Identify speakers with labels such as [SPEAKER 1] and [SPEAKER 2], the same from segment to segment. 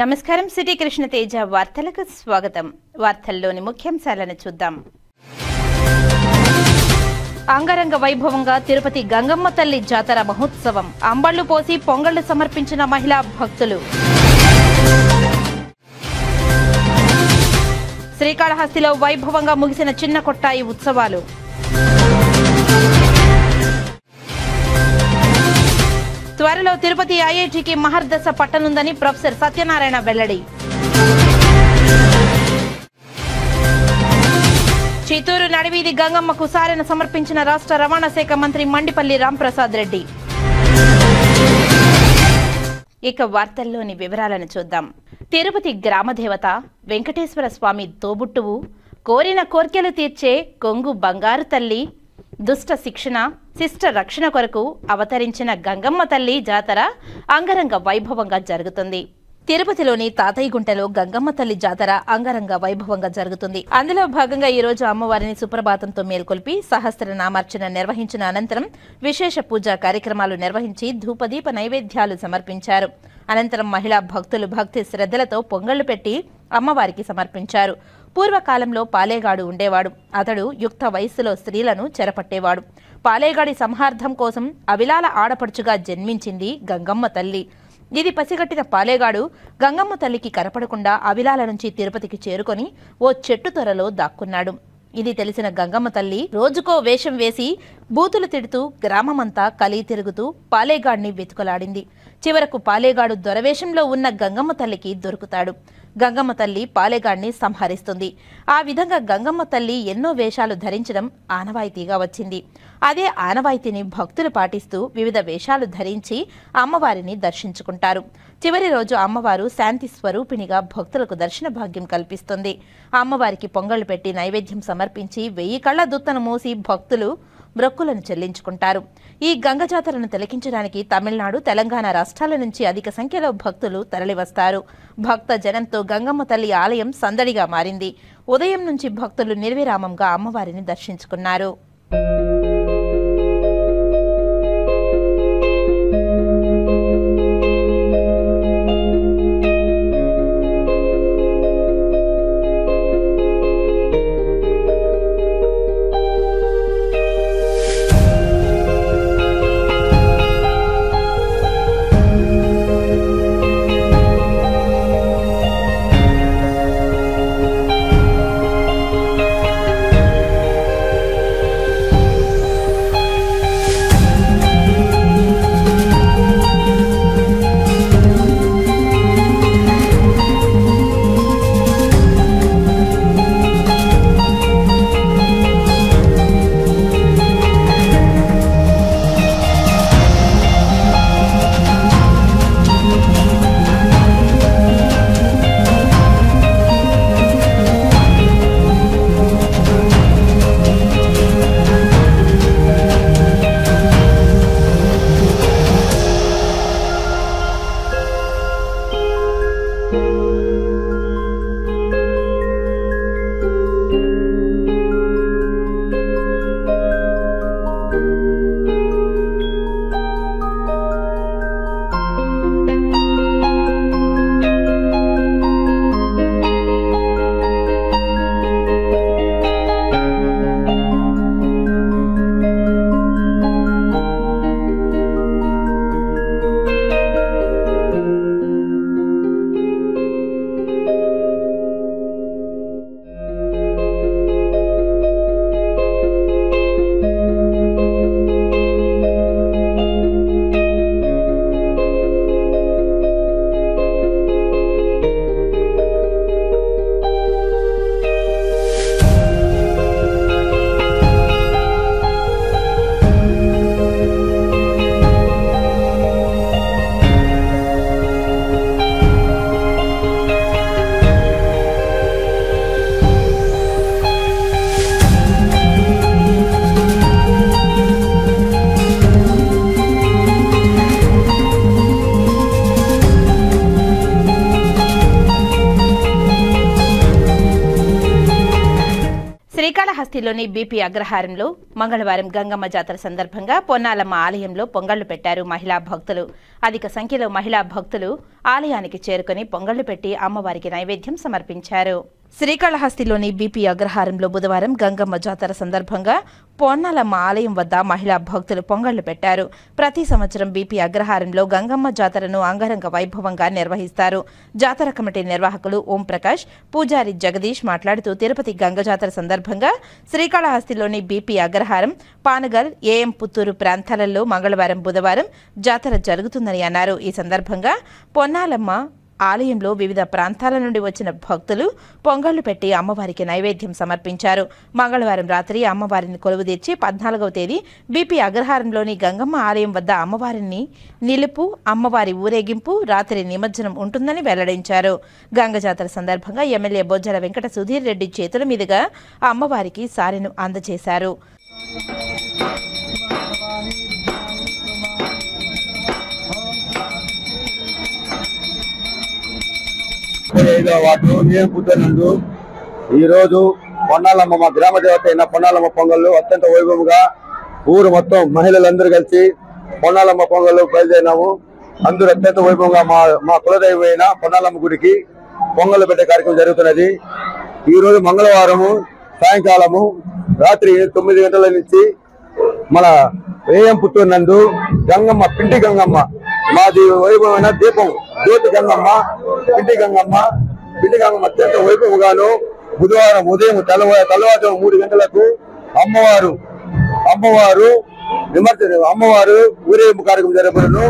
[SPEAKER 1] నమస్కారం. సిటీ కృష్ణ తేజ వార్తలకు స్వాగతం. వార్తల్లోని ముఖ్యాంశాలను చూద్దాం. అంగరంగ వైభవంగా తిరుపతి గంగమ్మ తల్లి జాతర మహోత్సవం. అంబళ్లు పోసి పొంగళ్లు సమర్పించిన మహిళా భక్తులు. శ్రీకాళహస్తిలో వైభవంగా ముగిసిన చిన్న కొట్టాయి ఉత్సవాలు. త్వరలో తిరుపతి ఐఐటికి మహర్దశ పట్టనుందని ప్రొఫెసర్ సత్యనారాయణ వెల్లడి. చిత్తూరు నడివీధి గంగమ్మకు సారెన సమర్పించిన రాష్ట్ర రవాణా శాఖ మంత్రి మండిపల్లి రాంప్రసాద్ రెడ్డి. ఇక వార్తల్లోని వివరాలను చూద్దాం. తిరుపతి గ్రామదేవత వెంకటేశ్వర స్వామి తోబుట్టువు, కోరిన కోర్కెలు తీర్చే కొంగు బంగారు తల్లి, దుష్ట శిక్షణ శిష్ట రక్షణ కొరకు అవతరించిన గంగమ్మ తల్లి జాతర అంగరంగ వైభవంగా జరుగుతుంది. తిరుపతిలోని తాతయ్యగుంటలో గంగమ్మ తల్లి జాతర అంగరంగ వైభవంగా జరుగుతుంది. అందులో భాగంగా ఈ రోజు అమ్మవారిని సుప్రభాతంతో మేల్కొల్పి సహస్రనామార్చన నిర్వహించిన అనంతరం విశేష పూజా కార్యక్రమాలు నిర్వహించి ధూపదీప నైవేద్యాలు సమర్పించారు. అనంతరం మహిళా భక్తులు భక్తి శ్రద్ధలతో పొంగళ్లు పెట్టి అమ్మవారికి సమర్పించారు. పూర్వకాలంలో పాలేగాడు ఉండేవాడు. అతడు యుక్త వయస్సులో స్త్రీలను చెరపట్టేవాడు. పాలేగాడి సంహార్థం కోసం అవిలాల ఆడపడుచుగా జన్మించింది గంగమ్మ తల్లి. ఇది పసిగట్టిన పాలేగాడు గంగమ్మ తల్లికి కనపడకుండా అవిలాల నుంచి తిరుపతికి చేరుకొని ఓ చెట్టు త్వరలో దాక్కున్నాడు. ఇది తెలిసిన గంగమ్మ తల్లి రోజుకో వేషం వేసి బూతులు తిడుతూ గ్రామమంతా కలీ తిరుగుతూ పాలేగాడిని వెతుకలాడింది. చివరకు పాలేగాడు దొరవేషంలో ఉన్న గంగమ్మ తల్లికి దొరుకుతాడు. గంగమ్మ తల్లి పాలేగాడిని సంహరిస్తుంది. ఆ విధంగా గంగమ్మ తల్లి ఎన్నో వేషాలు ధరించడం ఆనవాయితీగా వచ్చింది. అదే ఆనవాయితీని భక్తులు పాటిస్తూ వివిధ వేషాలు ధరించి అమ్మవారిని దర్శించుకుంటారు. చివరి రోజు అమ్మవారు శాంతి స్వరూపిణిగా భక్తులకు దర్శన భాగ్యం కల్పిస్తుంది. అమ్మవారికి పొంగళ్లు పెట్టి నైవేద్యం సమర్పించి 1000 కళ్ల దుత్తను మూసి భక్తులు మొక్కులను చెల్లించుకుంటారు. ఈ గంగ జాతరను తిలకించడానికి తమిళనాడు, తెలంగాణ రాష్ట్రాల నుంచి అధిక సంఖ్యలో భక్తులు తరలివస్తారు. భక్త జనంతో గంగమ్మ తల్లి ఆలయం సందడిగా మారింది. ఉదయం నుంచి భక్తులు నిర్విరామంగా అమ్మవారిని దర్శించుకున్నారు. శ్రీకాళహస్తిలోని బీపీ అగ్రహారంలో మంగళవారం గంగమ్మ జాతర సందర్భంగా పొన్నాలమ్మ ఆలయంలో పొంగళ్లు పెట్టారు మహిళా భక్తులు. అధిక సంఖ్యలో మహిళా భక్తులు ఆలయానికి చేరుకుని పొంగళ్లు పెట్టి అమ్మవారికి నైవేద్యం సమర్పించారు. శ్రీకాళహస్తిలోని బీపీ అగ్రహారంలో బుధవారం గంగమ్మ జాతర సందర్భంగా పొన్నాలమ్మ ఆలయం వద్ద మహిళా భక్తులు పొంగళ్లు పెట్టారు. ప్రతి సంవత్సరం బీపీ అగ్రహారంలో గంగమ్మ జాతరను అంగరంగ వైభవంగా నిర్వహిస్తారు. జాతర కమిటీ నిర్వాహకులు ఓంప్రకాష్, పూజారి జగదీష్ మాట్లాడుతూ తిరుపతి గంగ జాతర సందర్భంగా శ్రీకాళహస్తిలోని బీపీ అగ్రహారం, పానగల్, ఏఎం పుత్తూరు ప్రాంతాలలో మంగళవారం, బుధవారం జాతర జరుగుతుందని అన్నారు. ఈ సందర్భంగా పొన్నాలమ్మ ఆలయంలో వివిధ ప్రాంతాల నుండి వచ్చిన భక్తులు పొంగళ్లు పెట్టి అమ్మవారికి నైవేద్యం సమర్పించారు. మంగళవారం రాత్రి అమ్మవారిని కొలువుదీర్చి 14వ తేదీ బీపీ అగ్రహారంలోని గంగమ్మ ఆలయం వద్ద అమ్మవారిని నిలుపు, అమ్మవారి ఊరేగింపు, రాత్రి నిమజ్జనం ఉంటుందని వెల్లడించారు. గంగ జాతర సందర్భంగా ఎమ్మెల్యే బొజ్జల వెంకట సుధీర్ రెడ్డి చేతుల మీదుగా అమ్మవారికి సారెను అందజేశారు.
[SPEAKER 2] ఈరోజు పొన్నాలమ్మ మా గ్రామ దేవత అయిన పొన్నాలమ్మ పొంగళ్ళు అత్యంత వైభవంగా ఊరు మొత్తం మహిళలందరూ కలిసి పొన్నాలమ్మ పొంగళ్ళు బయలుదేరినాము. అందరూ అత్యంత వైభవంగా మా కులదైవమైన పొన్నాలమ్మ గుడికి పొంగళ్ళు పెట్టే కార్యక్రమం జరుగుతున్నది. ఈ రోజు మంగళవారము సాయంకాలము రాత్రి 9 గంటల నుంచి మన ఏఎం పుత్తూరు నందు గంగమ్మ, పిండి గంగమ్మ, మాది వైభవమైన దీపం జ్యోతి గంగమ్మ, పిండి గంగమ్మ అత్యంత వైభవంగాను బుధవారం ఉదయం తెల్లవారుజాము 3 గంటలకు అమ్మవారు ఊరేగింపు కార్యక్రమం జరపబడును.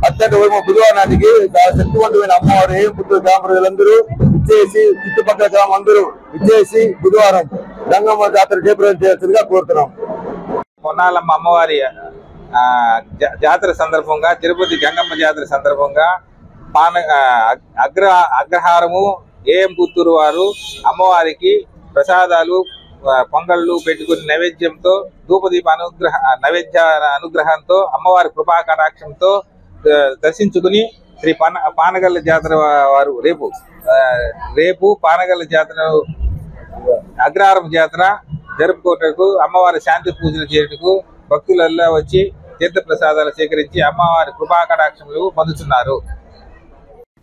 [SPEAKER 2] అత్యంత వైభవం బుధవారం నాటికి శక్తివంతమైన అమ్మవారు ఏం పుత్తూరు గ్రామ ప్రజలందరూ ఇచ్చేసి, చుట్టుపక్కల గ్రామం అందరూ ఇచ్చేసి బుధవారం గంగమ్మ జాతర జయప్రదం చేయాల్సిందిగా కోరుతున్నాం.
[SPEAKER 3] పొన్నాలమ్మ అమ్మవారి జాతర సందర్భంగా, తిరుపతి గంగమ్మ జాతర సందర్భంగా అగ్రహారము ఏఎం పుత్తూరు వారు అమ్మవారికి ప్రసాదాలు, పొంగళ్ళు పెట్టుకుని నైవేద్యంతో, ధూపదీప నైవేద్య అనుగ్రహంతో, అమ్మవారి కృపా కటాక్షంతో దర్శించుకుని శ్రీ పానగల్ల జాతర వారు రేపు పానగల్ల జాతర, అగ్రహారం జాతర జరుపుకోవటకు, అమ్మవారి శాంతి పూజలు చేయటకు భక్తులలో వచ్చి తీర్థ ప్రసాదాలు సేకరించి అమ్మవారి కృపా కటాక్షములు పొందుతున్నారు.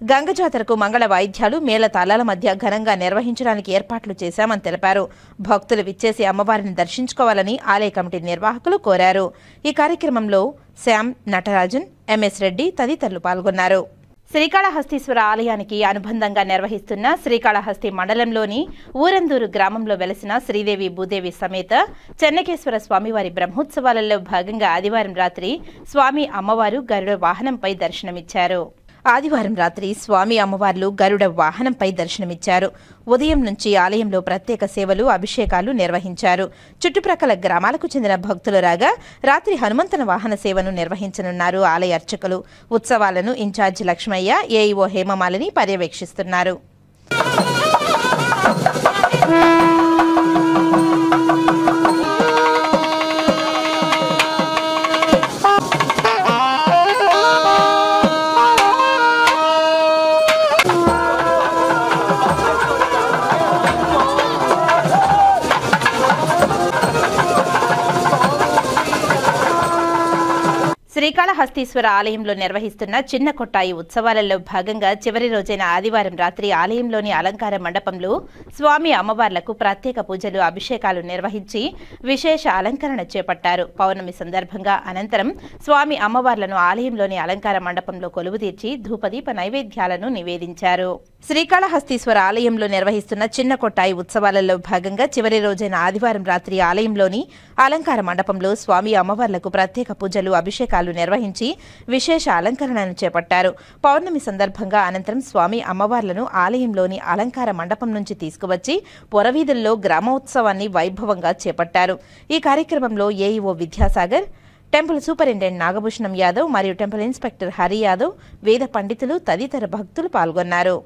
[SPEAKER 1] గంగ జాతరకు మంగళ వాయిద్యాలు, మేళతాళాల మధ్య ఘనంగా నిర్వహించడానికి ఏర్పాట్లు చేశామని తెలిపారు. భక్తులు విచ్చేసి అమ్మవారిని దర్శించుకోవాలని ఆలయ కమిటీ నిర్వాహకులు కోరారు. ఈ కార్యక్రమంలో శ్యామ్, నటరాజన్, ఎంఎస్ రెడ్డి తదితరులు పాల్గొన్నారు. శ్రీకాళహస్తీశ్వర ఆలయానికి అనుబంధంగా నిర్వహిస్తున్న శ్రీకాళహస్తి మండలంలోని ఊరందూరు గ్రామంలో వెలసిన శ్రీదేవి భూదేవి సమేత చెన్నకేశ్వర స్వామివారి బ్రహ్మోత్సవాలలో భాగంగా ఆదివారం రాత్రి స్వామి అమ్మవారు గరుడ వాహనంపై దర్శనమిచ్చారు. ఉదయం నుంచి ఆలయంలో ప్రత్యేక సేవలు, అభిషేకాలు నిర్వహించారు. చుట్టుప్రక్కల గ్రామాలకు చెందిన భక్తులు రాగా రాత్రి హనుమంతన వాహన సేవను నిర్వహించనున్నారు ఆలయ అర్చకులు. ఉత్సవాలను ఇన్ఛార్జి లక్ష్మయ్య, ఏఈఓ హేమమాలిని పర్యవేక్షిస్తున్నారు. శ్రీకాళహస్తీశ్వర ఆలయంలో నిర్వహిస్తున్న చిన్న కొట్టాయి ఉత్సవాలలో భాగంగా చివరి రోజైన ఆదివారం రాత్రి ఆలయంలోని అలంకార మండపంలో స్వామి అమ్మవార్లకు ప్రత్యేక పూజలు, అభిషేకాలు నిర్వహించి విశేష అలంకరణ చేపట్టారు. పౌర్ణమి సందర్భంగా అనంతరం స్వామి అమ్మవార్లను ఆలయంలోని అలంకార మండపంలో కొలువుదీర్చి ధూపదీప నైవేద్యాలను నివేదించారు. శ్రీకాళహస్తీశ్వర ఆలయంలో నిర్వహిస్తున్న చిన్న కొట్టాయి ఉత్సవాలలో భాగంగా చివరి రోజైన ఆదివారం రాత్రి ఆలయంలోని అలంకార మండపంలో స్వామి అమ్మవార్లకు ప్రత్యేక పూజలు, అభిషేకాలు నిర్వహించి విశేష అలంకరణను చేపట్టారు. పౌర్ణమి సందర్భంగా అనంతరం స్వామి అమ్మవార్లను ఆలయంలోని అలంకార మండపం నుంచి తీసుకువచ్చి పొరవీధుల్లో గ్రామోత్సవాన్ని వైభవంగా చేపట్టారు. ఈ కార్యక్రమంలో AEO Vidyasagar, temple superintendent Nagabhushanam Yadav మరియు టెంపుల్ ఇన్స్పెక్టర్ హరి యాదవ్, వేద పండితులు తదితర భక్తులు పాల్గొన్నారు.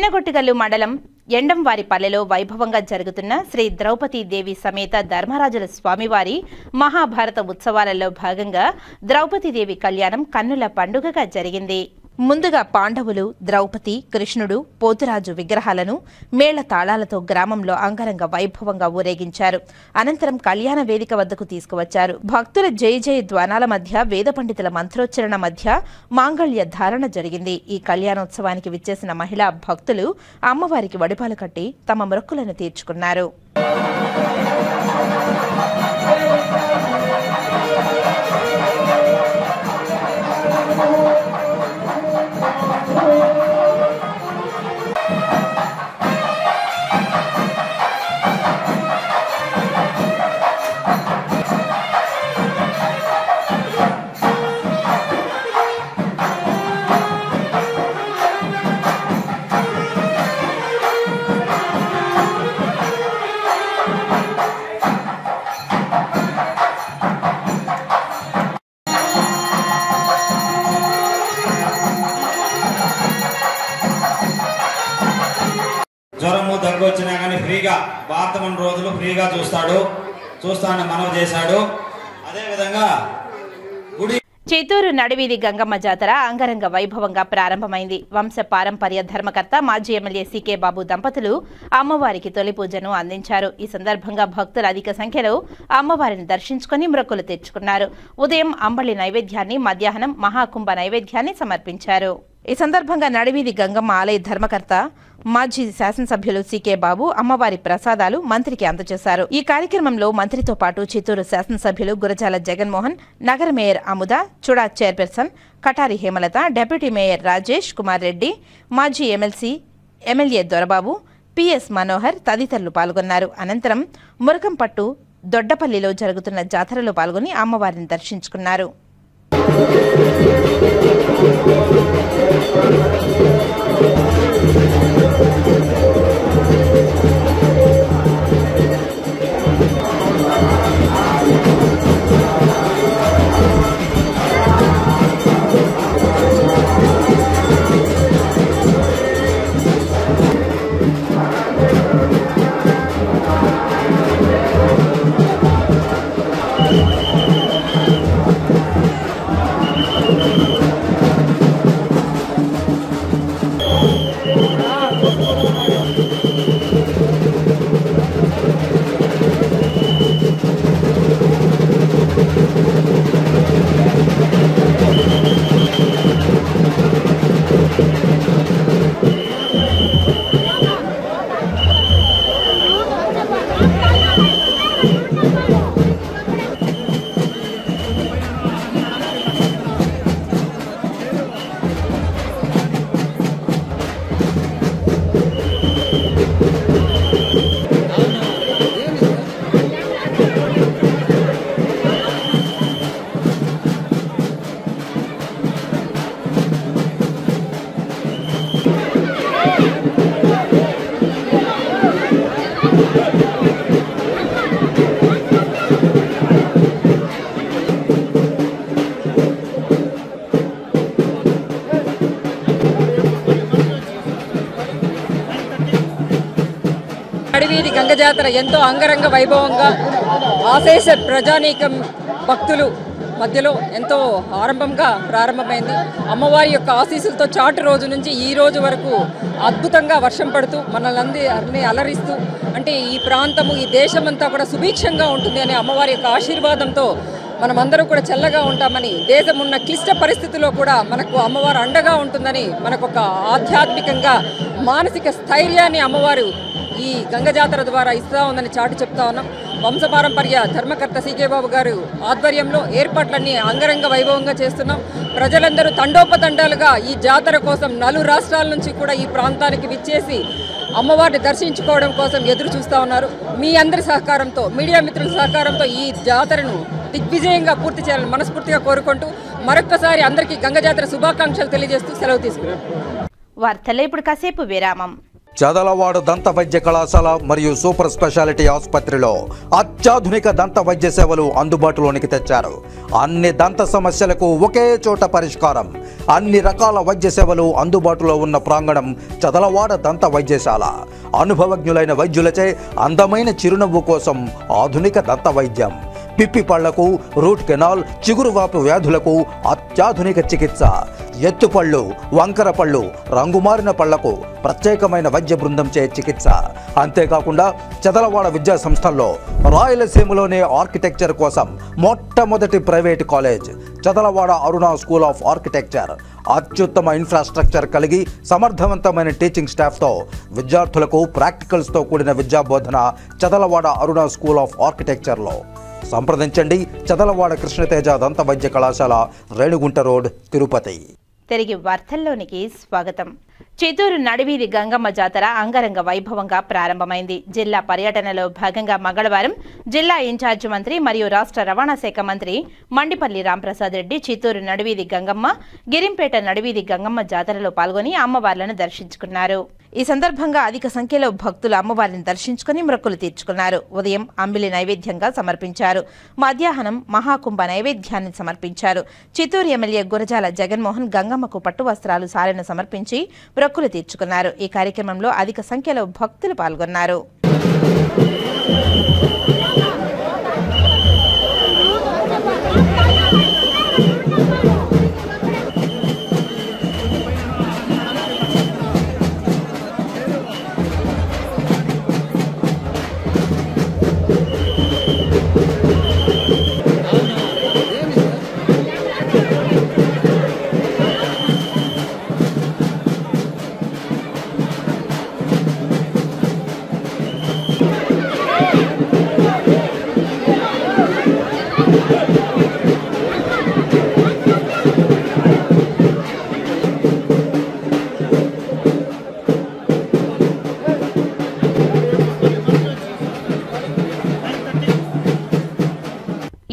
[SPEAKER 1] చిన్నగొట్టిగల్లు మండలం ఎండంవారిపల్లెలో వైభవంగా జరుగుతున్న శ్రీ ద్రౌపదీదేవి సమేత ధర్మరాజుల స్వామివారి మహాభారత ఉత్సవాలలో భాగంగా ద్రౌపదీదేవి కళ్యాణం కన్నుల పండుగగా జరిగింది. ముందుగా పాండవులు, ద్రౌపది, కృష్ణుడు, పోతురాజు విగ్రహాలను మేళ తాళాలతో గ్రామంలో అంగరంగ వైభవంగా ఊరేగించారు. అనంతరం కళ్యాణ వేదిక వద్దకు తీసుకువచ్చారు. భక్తుల జయ జయ ధ్వానాల మధ్య, వేద పండితుల మంత్రోచ్చరణ మధ్య మాంగళ్య ధారణ జరిగింది. ఈ కళ్యాణోత్సవానికి విచ్చేసిన మహిళా భక్తులు అమ్మవారికి వడిపాలు కట్టి తమ మొక్కులను తీర్చుకున్నారు.
[SPEAKER 4] జ్వరము దగ్గు వచ్చినా కానీ ఫ్రీగా వార్తమని రోజులు ఫ్రీగా చూస్తానని మనవి చేశాడు. అదేవిధంగా
[SPEAKER 1] చిత్తూరు నడివీధి గంగమ్మ జాతర అంగరంగ వైభవంగా ప్రారంభమైంది. వంశ పారంపర్య ధర్మకర్త మాజీ ఎమ్మెల్యే సీకే బాబు దంపతులు అమ్మవారికి తొలి పూజను అందించారు. ఈ సందర్భంగా భక్తులు అధిక సంఖ్యలో అమ్మవారిని దర్శించుకుని మొక్కులు తీర్చుకున్నారు. ఉదయం అంబలి నైవేద్యాన్ని, మధ్యాహ్నం మహాకుంభ నైవేద్యాన్ని సమర్పించారు. ఈ సందర్భంగా నడివీధి గంగమ్మ ఆలయ ధర్మకర్త మాజీ శాసనసభ్యులు సీకే బాబు అమ్మవారి ప్రసాదాలు మంత్రికి అందజేశారు. ఈ కార్యక్రమంలో మంత్రితో పాటు చిత్తూరు శాసనసభ్యులు గురజాల జగన్మోహన్, నగర mayor Amuda, CUDA chairperson Katari Hemalatha, deputy mayor Rajesh Kumar Reddy, మాజీ ఎమ్మెల్యే దొరబాబు, పిఎస్ మనోహర్ తదితరులు పాల్గొన్నారు. అనంతరం మురకంపట్టు దొడ్డపల్లిలో జరుగుతున్న జాతరలో పాల్గొని అమ్మవారిని దర్శించుకున్నారు.
[SPEAKER 5] నడివీధి గంగ జాతర ఎంతో అంగరంగ వైభవంగా ఆశేష ప్రజానీకం భక్తులు మధ్యలో ఎంతో ఆరంభంగా ప్రారంభమైంది. అమ్మవారి యొక్క ఆశీస్సులతో చాటు రోజు నుంచి ఈ రోజు వరకు అద్భుతంగా వర్షం పడుతూ మనల్ని అలరిస్తూ, అంటే ఈ ప్రాంతము, ఈ దేశమంతా కూడా సుభిక్షంగా ఉంటుంది అనే అమ్మవారి యొక్క ఆశీర్వాదంతో మనమందరూ కూడా చల్లగా ఉంటామని, దేశం ఉన్న క్లిష్ట పరిస్థితుల్లో కూడా మనకు అమ్మవారు అండగా ఉంటుందని, మనకు ఒక ఆధ్యాత్మికంగా మానసిక స్థైర్యాన్ని అమ్మవారు ఈ గంగ జాతర ద్వారా ఇస్తా ఉందని చాటి చెప్తా ఉన్నాం. వంశపారంపర్య ధర్మకర్త సీకే బాబు గారు ఆధ్వర్యంలో ఏర్పాట్లన్నీ అంగరంగ వైభవంగా చేస్తున్నాం. ప్రజలందరూ తండోపతండాలుగా ఈ జాతర కోసం నలు రాష్ట్రాల నుంచి కూడా ఈ ప్రాంతానికి విచ్చేసి అమ్మవారిని దర్శించుకోవడం కోసం ఎదురు చూస్తూ ఉన్నారు. మీ అందరి సహకారంతో, మీడియా మిత్రుల సహకారంతో ఈ జాతరను దిగ్విజయంగా పూర్తి చేయాలని మనస్ఫూర్తిగా కోరుకుంటూ మరొక్కసారి అందరికీ గంగ జాతర శుభాకాంక్షలు తెలియజేస్తూ సెలవు తీసుకున్నాం.
[SPEAKER 1] వార్తల్లో ఇప్పుడు కాసేపు విరామం.
[SPEAKER 6] చదలవాడ దంత వైద్య కళాశాల మరియు సూపర్ స్పెషాలిటీ ఆసుపత్రిలో అత్యాధునిక దంత వైద్య సేవలు అందుబాటులోనికి తెచ్చారు. అన్ని దంత సమస్యలకు ఒకే చోట పరిష్కారం. అన్ని రకాల వైద్య సేవలు అందుబాటులో ఉన్న ప్రాంగణం చదలవాడ దంత వైద్యశాల. అనుభవజ్ఞులైన వైద్యులచే అందమైన చిరునవ్వు కోసం ఆధునిక దంత వైద్యం. పిప్పి పళ్లకు, రూట్ కెనాల్, చిగురువాపు వ్యాధులకు అత్యాధునిక చికిత్స. ఎత్తుపళ్ళు, వంకర పళ్ళు, రంగుమారిన పళ్లకు ప్రత్యేకమైన వైద్య బృందంచే చికిత్స. అంతేకాకుండా చదలవాడ విద్యా సంస్థల్లో రాయలసీమలోనే ఆర్కిటెక్చర్ కోసం మొట్టమొదటి private college Chadalavada Aruna school of architecture. అత్యుత్తమ ఇన్ఫ్రాస్ట్రక్చర్ కలిగి సమర్థవంతమైన టీచింగ్ స్టాఫ్తో విద్యార్థులకు ప్రాక్టికల్స్తో కూడిన విద్యాబోధన చదలవాడ అరుణ స్కూల్ ఆఫ్ ఆర్కిటెక్చర్లో. సంప్రదించండి. చదలవాడ కృష్ణతేజ దంత వైద్య కళాశాల, రేణుగుంట రోడ్, తిరుపతి.
[SPEAKER 1] తిరిగి వార్తల్లోనికి స్వాగతం. చిత్తూరు నడివీధి గంగమ్మ జాతర అంగరంగ వైభవంగా ప్రారంభమైంది. జిల్లా పర్యటనలో భాగంగా మంగళవారం జిల్లా ఇన్ఛార్జి మంత్రి మరియు రాష్ట్ర రవాణా శాఖ మంత్రి మండిపల్లి రాంప్రసాద్ రెడ్డి చిత్తూరు నడివీధి గంగమ్మ, గిరింపేట నడివీధి గంగమ్మ జాతరలో పాల్గొని అమ్మవార్లను దర్శించుకున్నారు. ఈ సందర్భంగా అధిక సంఖ్యలో భక్తులు అమ్మవారిని దర్శించుకుని మొక్కులు తీర్చుకున్నారు. ఉదయం అంబిలి నైవేద్యంగా సమర్పించారు. మధ్యాహ్నం మహాకుంభ నైవేద్యాన్ని సమర్పించారు. చిత్తూరు ఎమ్మెల్యే గురజాల జగన్మోహన్ గంగమ్మకు పట్టు వస్త్రాలు సారెను సమర్పించి మొక్కులు తీర్చుకున్నారు. ఈ కార్యక్రమంలో అధిక సంఖ్యలో భక్తులు పాల్గొన్నారు.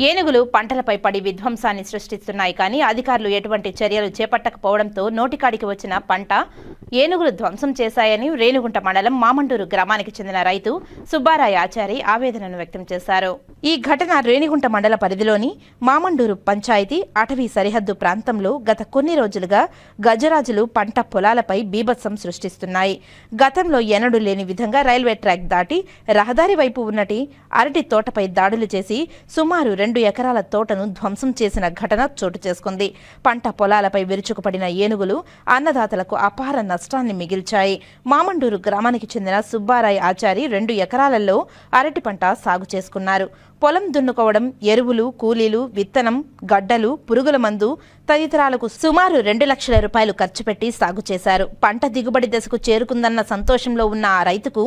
[SPEAKER 1] ఏనుగులు పంటలపై పడి విధ్వంసాన్ని సృష్టిస్తున్నాయి. కానీ అధికారులు ఎటువంటి చర్యలు చేపట్టకపోవడంతో నోటికాడికి వచ్చిన పంట ఏనుగులు ధ్వంసం చేశాయని రేణుగుంట మండలం మామండూరు గ్రామానికి చెందిన రైతు సుబ్బారాయ ఆచారి ఆవేదనను వ్యక్తం చేశారు. ఈ ఘటన రేణిగుంట మండల పరిధిలోని మామండూరు పంచాయతీ అటవీ సరిహద్దు ప్రాంతంలో గత కొన్ని రోజులుగా గజరాజులు పంట పొలాలపై బీభత్సం సృష్టిస్తున్నాయి. గతంలో ఎన్నడూ లేని విధంగా రైల్వే ట్రాక్ దాటి రహదారి వైపు ఉన్నటి అరటి తోటపై దాడులు చేసి సుమారు 2 ఎకరాల తోటను ధ్వంసం చేసిన ఘటన చోటు చేసుకుంది. పంట పొలాలపై విరుచుకుపడిన ఏనుగులు అన్నదాతలకు అపార నష్టాన్ని మిగిల్చాయి. మామండూరు గ్రామానికి చెందిన సుబ్బారాయ ఆచారి 2 ఎకరాలలో అరటి పంట సాగు చేసుకున్నారు. పొలం దున్నుకోవడం, ఎరువులు, కూలీలు, విత్తనం, గడ్డలు, పురుగుల మందు తదితరాలకు సుమారు 2 లక్షల రూపాయలు ఖర్చు పెట్టి సాగు చేశారు. పంట దిగుబడి దశకు చేరుకుందన్న సంతోషంలో ఉన్న ఆ రైతుకు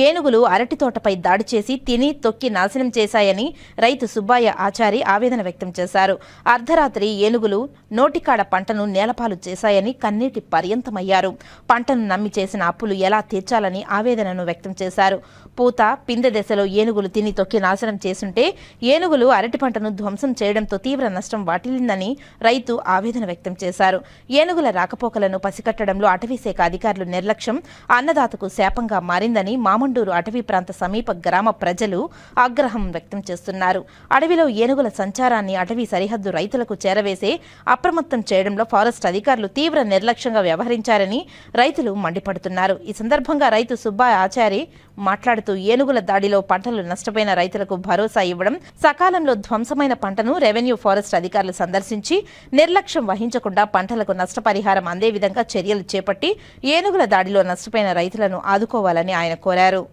[SPEAKER 1] ఏనుగులు అరటి తోటపై దాడి చేసి తిని తొక్కి నాశనం చేశాయని రైతు సుబ్బయ్య ఆచారి ఆవేదన వ్యక్తం చేశారు. అర్ధరాత్రి ఏనుగులు నోటికాడ పంటను నేలపాలు చేశాయని కన్నీటి పర్యంతమయ్యారు. పంటను నమ్మి చేసిన అప్పులు ఎలా తీర్చాలని ఆవేదనను వ్యక్తం చేశారు. పూత, పిందె దశలో ఏనుగులు తిని తొక్కి నాశనం చేసుంటే ఏనుగులు అరటి పంటను ధ్వంసం చేయడంతో తీవ్ర నష్టం వాటిల్లిందని రైతు ఆవేదన వ్యక్తం చేశారు. ఏనుగుల రాకపోకలను పసికట్టడంలో అటవీశాఖ అధికారులు నిర్లక్ష్యం అన్నదాతకు శాపంగా మారిందని మామండూరు అటవీ ప్రాంత సమీప గ్రామ ప్రజలు ఆగ్రహం వ్యక్తం చేస్తున్నారు. అడవిలో ఏనుగుల సంచారాన్ని అటవీ సరిహద్దు రైతులకు చేరవేసే అప్రమత్తం చేయడంలో ఫారెస్ట్ అధికారులు తీవ్ర నిర్లక్ష్యంగా వ్యవహరించారని రైతులు మండిపడుతున్నారు. ఈ సందర్భంగా రైతు సుబ్బయ్య ఆచారి మాట్లాడుతూ ఏనుగుల దాడిలో పంటలు నష్టపోయిన రైతులకు భరోసా ఇవ్వడం, సకాలంలో ధ్వంసమైన పంటను రెవెన్యూ ఫారెస్ట్ అధికారులు సందర్శించి నిర్లక్ష్యం వహించకుండా పంటలకు నష్టపరిహారం అందే విధంగా చర్యలు చేపట్టి ఏనుగుల దాడిలో నష్టపోయిన రైతులను ఆదుకోవాలని ఆయన కోరారు.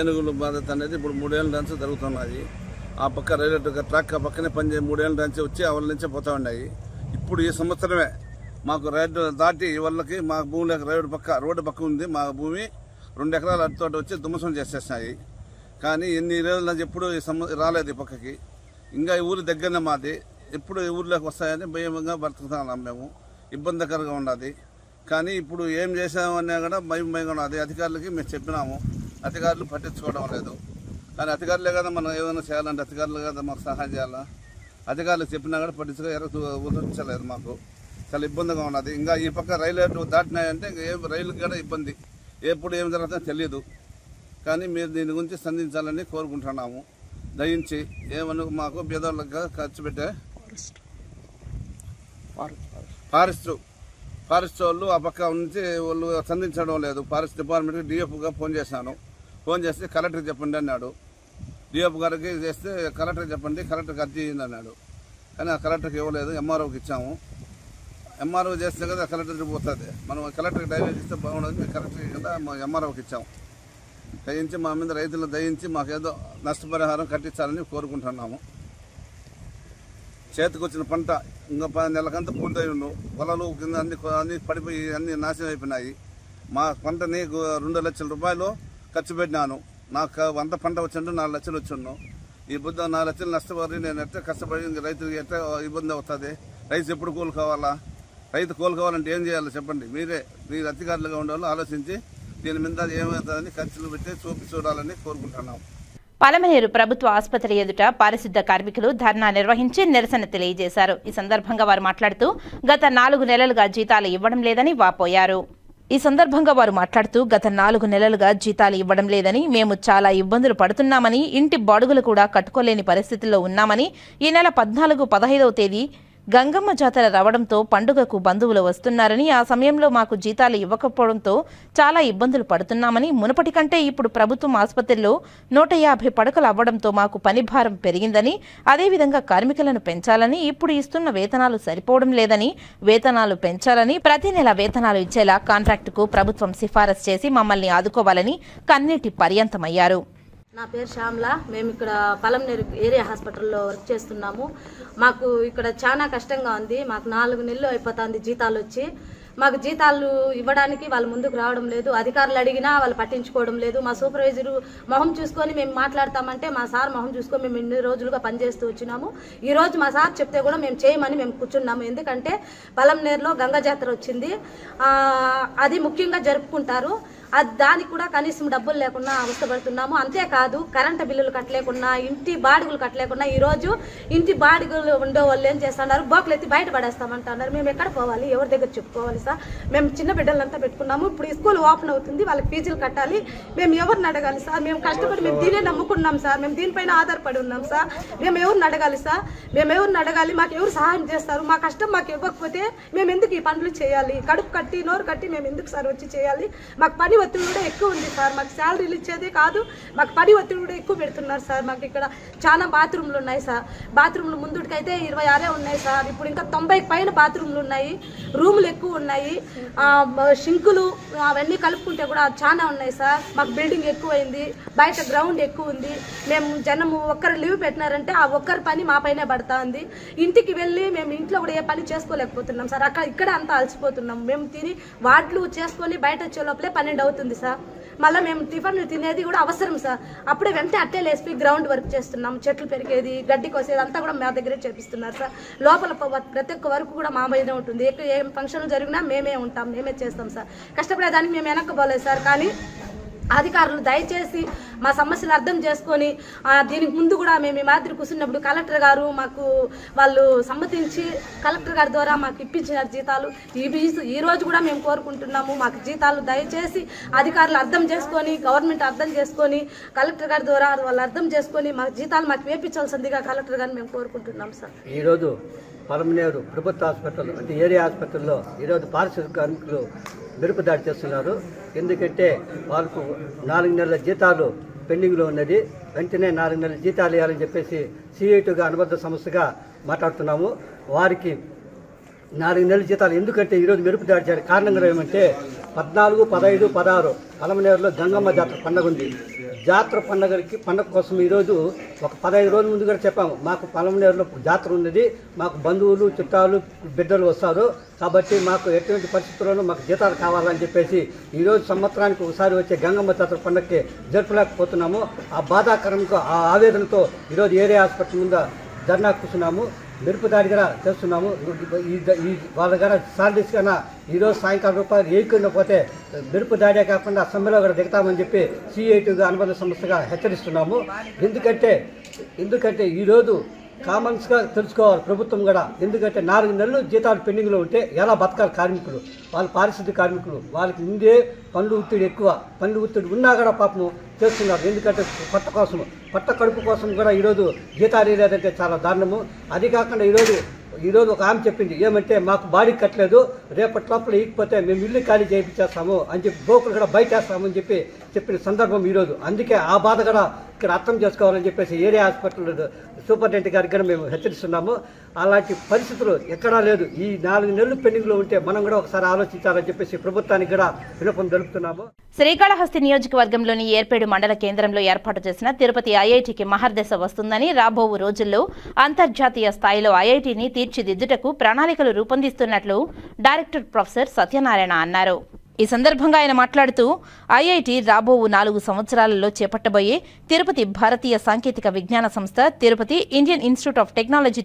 [SPEAKER 7] ఏనుగుల బాధ అనేది ఇప్పుడు 3 ఏళ్ల నుంచి జరుగుతున్నది. ఆ పక్క రైల్వే ట్రాక్ పక్కనే పనిచేసి 3 ఏళ్ల నుంచి వచ్చి అవల నుంచే పోతా ఉన్నాయి. ఇప్పుడు ఈ సంవత్సరమే మాకు రైతు దాటి వాళ్ళకి మా భూమిలోకి రోడ్డు పక్క ఉంది. మా భూమి 2 ఎకరాల అరటి తోట వచ్చి ధ్వంసం చేసేసినాయి. కానీ ఎన్ని రోజుల నుంచి ఎప్పుడు రాలేదు ఈ పక్కకి. ఇంకా ఈ ఊరి దగ్గరనే మాది. ఎప్పుడు ఈ ఊర్లోకి వస్తాయని భయంగా బ్రతుకుతున్నాం మేము. ఇబ్బందికరంగా ఉన్నది. కానీ ఇప్పుడు ఏం చేసామన్నా కూడా భయంగా ఉన్నది. అధికారులకి మేము చెప్పినాము, అధికారులు పట్టించుకోవడం లేదు. కానీ అధికారులే కదా మనం ఏదైనా చేయాలంటే అధికారులు కదా మాకు సహాయం చేయాలా. అధికారులకు చెప్పినా కూడా పట్టించలేదు. మాకు చాలా ఇబ్బందిగా ఉన్నది. ఇంకా ఈ పక్క రైలు దాటినాయంటే ఇంకా రైలుకి కూడా ఇబ్బంది. ఎప్పుడు ఏం జరుగుతుందో తెలియదు. కానీ మీరు దీని గురించి స్పందించాలని కోరుకుంటున్నాము. దయించి ఏమను మాకు పేదవాళ్ళగా ఖర్చు పెట్టే ఫారెస్ట్ వాళ్ళు ఆ పక్క నుంచి వాళ్ళు స్పందించడం లేదు. ఫారెస్ట్ డిపార్ట్మెంట్కి డిఎఫ్గా ఫోన్ చేశాను. ఫోన్ చేస్తే కలెక్టర్కి చెప్పండి అన్నాడు. డిఎఫ్ గారికి చేస్తే కలెక్టర్కి చెప్పండి, కలెక్టర్కి అర్జీ చేయండి అన్నాడు. కానీ ఆ కలెక్టర్కి ఇవ్వలేదు, ఎంఆర్ఓకి ఇచ్చాము. ఎంఆర్ఓ చేస్తే కదా కలెక్టర్కి పోతుంది. మనం కలెక్టర్కి డైవర్ట్ ఇస్తే బాగుండదు, కలెక్టర్కి కదా ఎంఆర్ఓకి ఇచ్చాము. దయించి మా మీద రైతులు దయించి మాకేదో నష్టపరిహారం కట్టించాలని కోరుకుంటున్నాము. చేతికొచ్చిన పంట ఇంకా 10 నెలలకంతా పూర్తయి ఉన్నాం. పొలాలు కింద అన్ని పడిపోయి అన్ని నాశనం అయిపోయినాయి. మా పంటని 2 లక్షల రూపాయలు ఖర్చు పెట్టినాను. నాకు వంద పంట వచ్చిండు 4 లక్షలు వచ్చిండు. ఈ బుద్ధ 4 లక్షలు నష్టపడి నేను ఎట్లా కష్టపడి ఇంక రైతుకి ఎట్లా ఇబ్బంది అవుతుంది? రైతు ఎప్పుడు కోలుకోవాలా? రైతు కోలుకోవాలంటే ఏం చేయాలో చెప్పండి. మీరు అధికారులుగా ఉండాలో ఆలోచించి దీని మీద ఏమవుతుందని ఖర్చులు పెట్టి చూడాలని కోరుకుంటున్నాం.
[SPEAKER 1] పలమనేరు ప్రభుత్వ ఆసుపత్రి ఎదుట పారిశుద్ధ కార్మికులు ధర్నా నిర్వహించి నిరసన తెలియజేశారు. ఈ సందర్భంగా వారు మాట్లాడుతూ గత 4 నెలలుగా జీతాలు ఇవ్వడం లేదని వాపోయారు. గత 4 నెలలుగా జీతాలు ఇవ్వడం లేదని, మేము చాలా ఇబ్బందులు పడుతున్నామని, ఇంటి బాడుగులు కూడా కట్టుకోలేని పరిస్థితుల్లో ఉన్నామని, ఈ నెల 14, 15వ తేదీ గంగమ్మ జాతర రావడంతో పండుగకు బంధువులు వస్తున్నారని, ఆ సమయంలో మాకు జీతాలు ఇవ్వకపోవడంతో చాలా ఇబ్బందులు పడుతున్నామని, మునుపటి కంటే ఇప్పుడు ప్రభుత్వం ఆసుపత్రిలో 150 పడకలు అవ్వడంతో మాకు పని భారం పెరిగిందని, అదేవిధంగా కార్మికులను పెంచాలని, ఇప్పుడు ఇస్తున్న వేతనాలు సరిపోవడం లేదని, వేతనాలు పెంచాలని, ప్రతి నెల వేతనాలు ఇచ్చేలా కాంట్రాక్టుకు ప్రభుత్వం సిఫారసు చేసి మమ్మల్ని ఆదుకోవాలని కన్నీటి పర్యంతమయ్యారు.
[SPEAKER 8] నా పేరు శ్యామల. మేము ఇక్కడ పలమనేరు ఏరియా హాస్పిటల్లో వర్క్ చేస్తున్నాము. మాకు ఇక్కడ చాలా కష్టంగా ఉంది. మాకు 4 నెలలు అయిపోతుంది జీతాలు వచ్చి. మాకు జీతాలు ఇవ్వడానికి వాళ్ళు ముందుకు రావడం లేదు. అధికారులు అడిగినా వాళ్ళు పట్టించుకోవడం లేదు. మా సూపర్వైజరు మొహం చూసుకొని మేము మాట్లాడతామంటే మా సార్ మొహం చూసుకొని మేము ఇన్ని రోజులుగా పనిచేస్తూ వచ్చినాము. ఈరోజు మా సార్ చెప్తే కూడా మేము చేయమని మేము కూర్చున్నాము. ఎందుకంటే పలమనేరులో గంగా జాతర వచ్చింది, అది ముఖ్యంగా జరుపుకుంటారు. దానికి కూడా కనీసం డబ్బులు లేకుండా అవస్థపడుతున్నాము. అంతేకాదు కరెంటు బిల్లులు కట్టలేకున్నా, ఇంటి బాడుగులు కట్టలేకున్నా, ఈరోజు ఇంటి బాడుగులు ఉండే వాళ్ళు ఏం చేస్తున్నారు, బోకులు ఎత్తి బయట పడేస్తామంటున్నారు. మేము ఎక్కడ పోవాలి? ఎవరి దగ్గర చెప్పుకోవాలి సార్? మేము చిన్న బిడ్డలంతా పెట్టుకున్నాము. ఇప్పుడు ఈ స్కూల్ ఓపెన్ అవుతుంది, వాళ్ళకి ఫీజులు కట్టాలి. మేము ఎవరిని అడగాలి సార్? మేము కష్టపడి మేము దీనే నమ్ముకున్నాం సార్. మేము దీనిపైన ఆధారపడి ఉన్నాం సార్. మేము ఎవరిని అడగాలి సార్? మేము ఎవరిని అడగాలి? మాకు ఎవరు సహాయం చేస్తారు? మా కష్టం మాకు ఇవ్వకపోతే మేము ఎందుకు ఈ పనులు చేయాలి? కడుపు కట్టి నోరు కట్టి మేము ఎందుకు సార్ వచ్చి చేయాలి? మాకు పని ఒత్తిడి కూడా ఎక్కువ ఉంది సార్. మాకు శాలరీలు ఇచ్చేదే కాదు, మాకు పని ఒత్తిడి కూడా ఎక్కువ పెడుతున్నారు సార్. మాకు ఇక్కడ చాలా బాత్రూమ్లు ఉన్నాయి సార్. బాత్రూమ్లు ముందుకైతే 26 ఉన్నాయి సార్. ఇప్పుడు ఇంకా 90 పైన బాత్రూమ్లు ఉన్నాయి. రూములు ఎక్కువ ఉన్నాయి. షింకులు అవన్నీ కలుపుకుంటే కూడా చాలా ఉన్నాయి సార్. మాకు బిల్డింగ్ ఎక్కువైంది, బయట గ్రౌండ్ ఎక్కువ ఉంది. మేము జనము ఒక్కరు లీవ్ పెట్టినారంటే ఆ ఒక్కరి పని మా పైనే పడతా ఉంది. ఇంటికి వెళ్ళి మేము ఇంట్లో కూడా ఏ పని చేసుకోలేకపోతున్నాం సార్. ఇక్కడ అంతా అలసిపోతున్నాం. మేము తిని వాటిలు చేసుకొని బయట వచ్చే లోపలే 12 అవుతుంది సార్. మళ్ళీ మేము టిఫిన్లు తినేది కూడా అవసరం సార్. అప్పుడే వెంటనే అట్టే లేసి గ్రౌండ్ వర్క్ చేస్తున్నాం. చెట్లు పెరిగేది, గడ్డి కోసేది అంతా కూడా మా దగ్గరే చేపిస్తున్నారు సార్. లోపల ప్రతి ఒక్క వరకు కూడా మా మీదే ఉంటుంది. ఏం ఫంక్షన్లు జరిగినా మేమే ఉంటాం, మేమే చేస్తాం సార్. కష్టపడేదానికి మేము వెనక్కపోలేదు సార్. కానీ అధికారులు దయచేసి మా సమస్యలు అర్థం చేసుకొని దీనికి ముందు కూడా మేము ఈ మాదిరి కూర్చున్నప్పుడు కలెక్టర్ గారు మాకు వాళ్ళు సమ్మతించి కలెక్టర్ గారి ద్వారా మాకు ఇప్పించిన జీతాలు ఈ రోజు కూడా మేము కోరుకుంటున్నాము. మాకు జీతాలు దయచేసి అధికారులు అర్థం చేసుకొని, గవర్నమెంట్ అర్థం చేసుకొని, కలెక్టర్ గారి ద్వారా వాళ్ళు అర్థం చేసుకొని మాకు జీతాలు మాకు వేపించాల్సిందిగా కలెక్టర్ గారిని మేము కోరుకుంటున్నాం సార్.
[SPEAKER 9] ఈరోజు పలమనేరు ప్రభుత్వ హాస్పిటల్ అంటే ఏరియా హాస్పిటల్లో ఈరోజు పారిశుద్ధ్య కార్మికులు మెరుపు దాడి చేస్తున్నారు. ఎందుకంటే వాళ్ళకు 4 నెలల జీతాలు పెండింగ్లో ఉన్నది. వెంటనే 4 నెలల జీతాలు ఇవ్వాలని చెప్పేసి CITగా అనుబంధ సంస్థగా మాట్లాడుతున్నాము. వారికి 4 నెలల జీతాలు ఎందుకంటే ఈరోజు మెరుపు దాడి చేయడానికి కారణంగా ఏమంటే 14, 15, 16 పలమనేరులో గంగమ్మ జాతర పండుగ ఉంది. జాతర పండుగ కోసం ఈరోజు ఒక 15 రోజుల ముందు కూడా చెప్పాము, మాకు పలమనేరులో జాతర ఉన్నది, మాకు బంధువులు చుట్టాలు బిడ్డలు వస్తారు కాబట్టి మాకు ఎటువంటి పరిస్థితుల్లోనూ మాకు జీతాలు కావాలని చెప్పేసి ఈరోజు సంవత్సరానికి ఒకసారి వచ్చే గంగమ్మ జాతర పండుగకి జరపలేకపోతున్నాము. ఆ బాధాకరంతో ఆ ఆవేదనతో ఈరోజు ఏరియా హాస్పిటల్ ముందు ధర్నా కూర్చున్నాము. మెరుపు దాడి కూడా చేస్తున్నాము. వాళ్ళ దగ్గర సాలరీస్ కన్నా ఈరోజు సాయంకాలం రూపాయలు వేయకుండా పోతే మెరుపు దాడే కాకుండా సమ్మెలో కూడా దిగుతామని చెప్పి CITగా అనుబంధ సంస్థగా హెచ్చరిస్తున్నాము. ఎందుకంటే ఈరోజు కామన్స్గా తెలుసుకోవాలి ప్రభుత్వం కూడా. ఎందుకంటే 4 నెలలు జీతాలు పెండింగ్లో ఉంటే ఎలా బతకాలి కార్మికులు, వాళ్ళు పారిశుద్ధ్య కార్మికులు, వాళ్ళకి ముందే పనులు ఒత్తిడి ఎక్కువ, పనులు ఒత్తిడి ఉన్నా కూడా పాపం చేస్తున్నారు. ఎందుకంటే పట్ట కడుపు కోసం కూడా ఈరోజు జీతాలు లేదంటే చాలా దారుణము. అది కాకుండా ఈరోజు ఒక ఆమె చెప్పింది ఏమంటే, మాకు బాడీ కట్టలేదు, రేపటి లోపల ఇకపోతే మేము ఇల్లు ఖాళీ చేయించేస్తాము అని చెప్పి, బోకులు కూడా బయట వేస్తామని చెప్పిన సందర్భం ఈరోజు. అందుకే ఆ బాధ కూడా ఇక్కడ అర్థం చేసుకోవాలని చెప్పేసి ఏరియా హాస్పిటల్ సూపరింటెండెంట్ గారికి కూడా మేము హెచ్చరిస్తున్నాము. అలాంటి పరిస్థితులు ఎక్కడా లేదు. ఈ 4 నెలలు పెండింగ్లో ఉంటే మనం కూడా ఒకసారి ఆలోచించాలని చెప్పేసి ప్రభుత్వానికి కూడా విన్నపం తెలుపుతున్నాము.
[SPEAKER 1] శ్రీకాళహస్తి నియోజకవర్గంలోని ఏర్పేడు మండల కేంద్రంలో ఏర్పాటు చేసిన తిరుపతి ఐఐటికి మహర్దశ వస్తుందని, రాబో రోజుల్లో అంతర్జాతీయ స్థాయిలో ఐఐటిని తీర్చిదిద్దుటకు ప్రణాళికలు రూపొందిస్తున్నట్లు డైరెక్టర్ ప్రొఫెసర్ సత్యనారాయణ అన్నారు. ఈ సందర్భంగా ఆయన మాట్లాడుతూ, ఐఐటి రాబో 4 సంవత్సరాలలో చేపట్టబోయే తిరుపతి భారతీయ సాంకేతిక విజ్ఞాన సంస్థ, Tirupati Indian Institute of Technology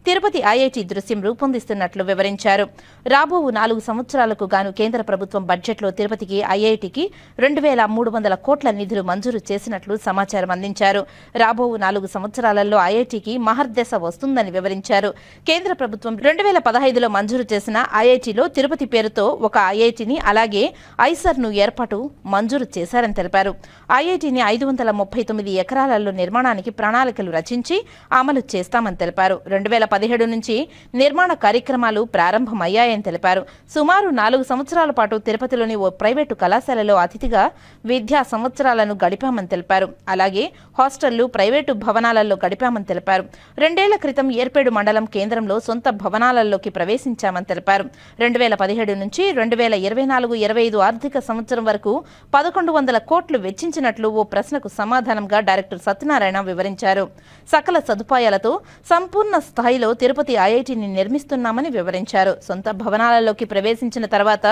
[SPEAKER 1] Tirupati IIT దృశ్యం రూపొందిస్తున్నట్లు వివరించారు. రాబో 4 సంవత్సరాలకు గాను కేంద్ర ప్రభుత్వం బడ్జెట్లో తిరుపతికి ఐఐటికి 2,300 కోట్ల నిధులు మంజూరు చేసినట్లు సమాచారం అందించారు. రాబో 4 సంవత్సరాలలో ఐఐటికి మహర్దశ వస్తుందని వివరించారు. కేంద్ర ప్రభుత్వం 2015లో మంజూరు చేసిన ఐఐటిలో తిరుపతి పేరుతో ఒక ఐఐటిని, అలాగే ఐసర్ను ఏర్పాటు మంజూరు చేశారని తెలిపారు. ఐఐటిని 539 ఎకరాలలో నిర్మాణానికి ప్రణాళికలు రచించి అమలు చేస్తామని తెలిపారు. 2017 నుంచి నిర్మాణ కార్యక్రమాలు ప్రారంభమయ్యాయని తెలిపారు. సుమారు 4 సంవత్సరాల పాటు తిరుపతిలోని ఓ ప్రైవేటు కళాశాలలో అతిథిగా విద్యా సంవత్సరాలను గడిపామని తెలిపారు. అలాగే హాస్టళ్లు, ప్రైవేటు భవనాలలో గడిపామని తెలిపారు. 2 ఏళ్ల క్రితం ఏర్పేడు మండలం కేంద్రంలో సొంత భవనాలలోకి ప్రవేశించామని తెలిపారు. 2017 నుంచి 2024-25 ఆర్థిక సంవత్సరం వరకు 1,100 కోట్లు వెచ్చించినట్లు ఓ ప్రశ్నకు సమాధానంగా డైరెక్టర్ సత్యనారాయణ వివరించారు. సకల సదుపాయాలతో సంపూర్ణ స్థాయిలో తిరుపతి ఐఐటిని నిర్మిస్తున్నామని వివరించారు. సొంత భవనాలలోకి ప్రవేశించిన తర్వాత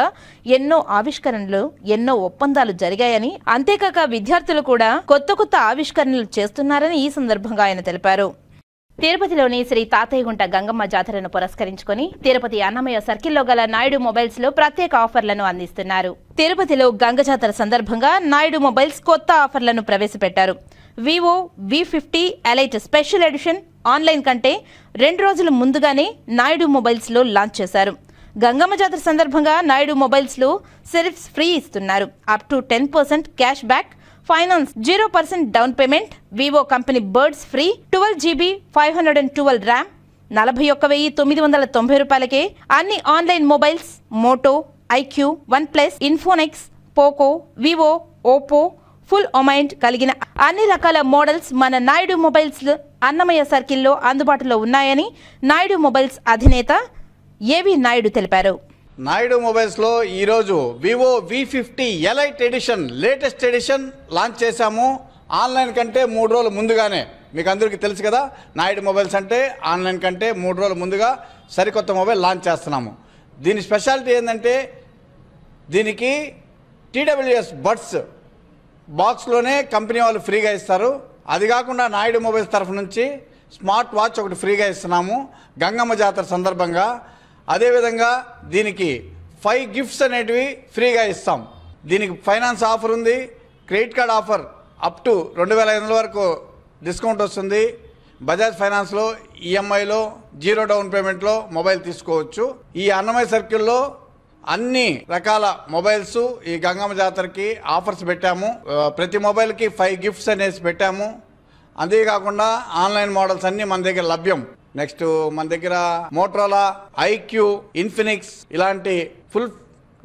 [SPEAKER 1] ఎన్నో ఆవిష్కరణలు, ఎన్నో ఒప్పందాలు జరిగాయని, అంతేకాక విద్యార్థులు కూడా కొత్త ఆవిష్కరణలు చేస్తున్నారని ఈ సందర్భంగా ఆయన తెలిపారు. తిరుపతిలోని శ్రీ తాతయ్యగుంట గంగమ్మ జాతరను పురస్కరించుకుని తిరుపతి అన్నమయ్య సర్కిల్లో గల నాయుడు మొబైల్స్ లో ప్రత్యేక ఆఫర్లను అందిస్తున్నారు. తిరుపతిలో గంగ జాతర సందర్భంగా నాయుడు మొబైల్స్ కొత్త ఆఫర్లను ప్రవేశపెట్టారు. Vivo V50 elite special edition online కంటే 2 రోజుల ముందుగానే నాయుడు మొబైల్స్ లో లాంచ్ చేశారు. గంగమ్మ జాతర సందర్భంగా నాయుడు మొబైల్స్ లో సెర్ఫ్స్ ఫ్రీ ఇస్తున్నారు. Up to 10% cash back, finance 0% down payment, Vivo company buds free, 12 GB 512 RAM 41,990 రూపాయలకే అన్ని online mobiles Moto, iQOO, OnePlus, Infinix, Poco, Vivo, Oppo, full ఒమైండ్ కలిగిన అన్ని రకాల మోడల్స్ మన నాయుడు మొబైల్స్ అన్నమయ్య సర్కిల్లో అందుబాటులో ఉన్నాయని నాయుడు మొబైల్స్ అధినేత ఏవి నాయుడు తెలిపారు.
[SPEAKER 10] నాయుడు మొబైల్స్లో ఈరోజు Vivo V50 elite edition latest edition launch చేశాము. ఆన్లైన్ కంటే 3 రోజుల ముందుగానే. మీకు అందరికీ తెలుసు కదా, నాయుడు మొబైల్స్ అంటే ఆన్లైన్ కంటే 3 రోజుల ముందుగా సరికొత్త మొబైల్ లాంచ్ చేస్తున్నాము. దీని స్పెషాలిటీ ఏంటంటే, దీనికి TWS బడ్స్ బాక్స్లోనే కంపెనీ వాళ్ళు ఫ్రీగా ఇస్తారు. అది కాకుండా నాయుడు మొబైల్స్ తరఫు నుంచి స్మార్ట్ వాచ్ ఒకటి ఫ్రీగా ఇస్తున్నాము గంగమ్మ జాతర సందర్భంగా. అదేవిధంగా దీనికి 5 గిఫ్ట్స్ అనేటివి ఫ్రీగా ఇస్తాం. దీనికి ఫైనాన్స్ ఆఫర్ ఉంది, credit card offer up to 2,500 వరకు డిస్కౌంట్ వస్తుంది. బజాజ్ ఫైనాన్స్లో ఈఎంఐలో 0 డౌన్ పేమెంట్లో మొబైల్ తీసుకోవచ్చు. ఈ అన్నమయ్య సర్కిల్లో అన్ని రకాల మొబైల్స్ ఈ గంగమ్మ జాతరకి ఆఫర్స్ పెట్టాము. ప్రతి మొబైల్కి 5 గిఫ్ట్స్ అనేసి పెట్టాము. అంతేకాకుండా ఆన్లైన్ మోడల్స్ అన్నీ మన దగ్గర లభ్యం. నెక్స్ట్ మన దగ్గర మోటరోలా, ఐక్యూ, ఇన్ఫినిక్స్ ఇలాంటి ఫుల్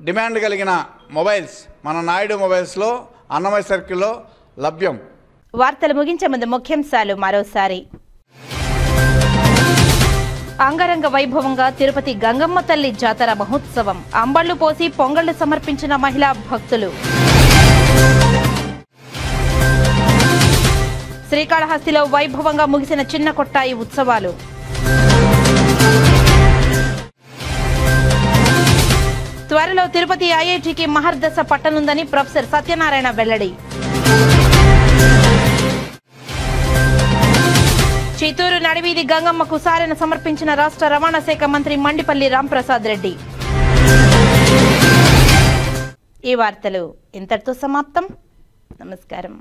[SPEAKER 10] డిమాండ్ కలిగిన మొబైల్స్ మన నాయుడు మొబైల్స్లో అన్నమయ్య సర్కిల్లో లభ్యం.
[SPEAKER 1] వార్తలు ముగించే ముందు ముఖ్యాంశాలు మరోసారి. అంగరంగ వైభవంగా తిరుపతి గంగమ్మ తల్లి జాతర మహోత్సవం. అంబళ్లు పోసి పొంగళ్లు సమర్పించిన మహిళా భక్తులు. శ్రీకాళహస్తిలో వైభవంగా ముగిసిన చిన్న కొట్టాయి ఉత్సవాలు. త్వరలో తిరుపతి ఐఐటికి మహర్దశ పట్టనుందని ప్రొఫెసర్ సత్యనారాయణ వెల్లడి. చిత్తూరు నడివీధి గంగమ్మకు సారెన సమర్పించిన రాష్ట్ర రవాణా శాఖ మంత్రి మండిపల్లి రాంప్రసాద్ రెడ్డి. ఈ వార్తలు ఇంతటితో సమాప్తం. నమస్కారం.